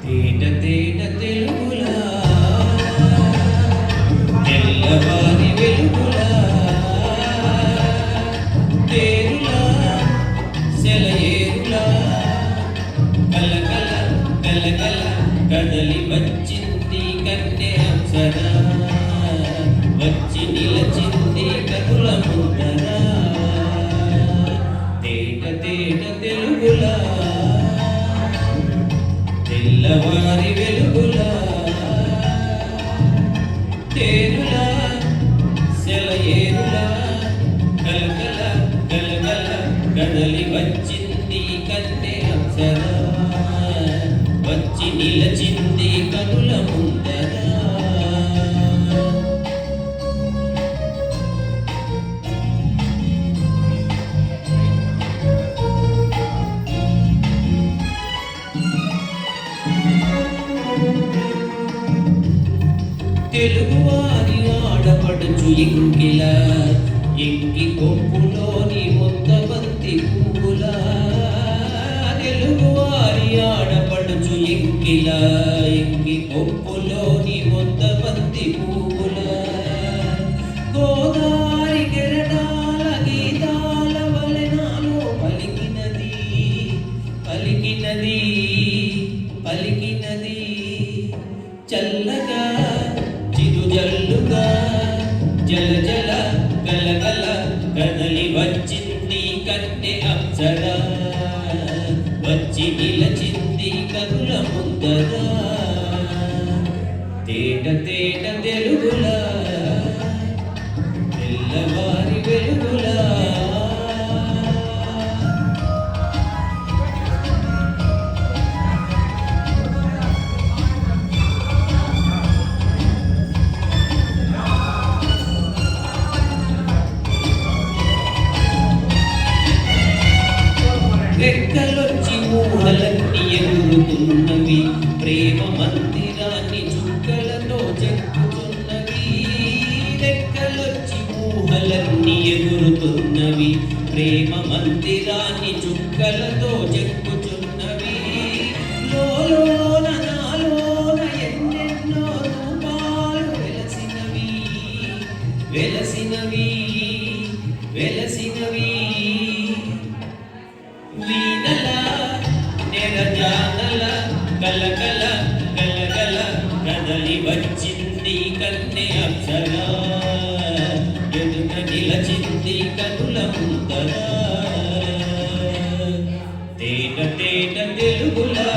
తేట తేట తెలుగులా తెల్లవారి వెలుగులా తేరులా సెలయేరులా కలకల కలకల కదలి వచ్చింది కన్నె అప్సరా వచ్చి నిలచింది కనుల ముందరా తేట తేట తెలుగులా తెల్లవారి వెలుగులా తేరులా సెలయేరులా కలకల కలకల కదలి వచ్చింది కన్నె అప్సరా వచ్చి నిలచింది కనుల ముందరా తెలుగువారి ఆడపడుచు ఇంకిలా ఇంకి కొప్పులోని మొత్తబంతి పువ్వులా తెలుగువారి ఆడపడుచు ఇంకిలా ఇంకి కొప్పులోని మొత్తబంతి పువ్వులా గోదారి కెరటాల గీతాల వలెనాలో పలికినది పలికినది పలికినది చల్లగా చిరుజల్లుగా జల జల గలగల కదలి వచ్చింది కన్నె అప్సరా వచ్చి నిలచింది కనుల ముందరా తేట తేట తెలుగులా తెల్లవారి వెలుగులా రెక్కలొచ్చి ఊహలన్నీ ఎగురుతున్నవి ప్రేమ మందిరాన్ని చుక్కలతో చెక్కుతున్నవి రెక్కలొచ్చి ఊహలన్నీ ఎగురుతున్నవి ప్రేమ మందిరాన్ని చుక్కలతో చెక్కుతున్నవి లోలోన నాలోన ఎన్నెన్నో రూపాలు వెలసినవి వెలసినవి వెలసినవి వీణల నెరజానల కలకల కలకల కదలి వచ్చింది కన్నె అప్సరా ఎదుట నిలచింది కనుల ముందరా తేట తేట తెలుగులా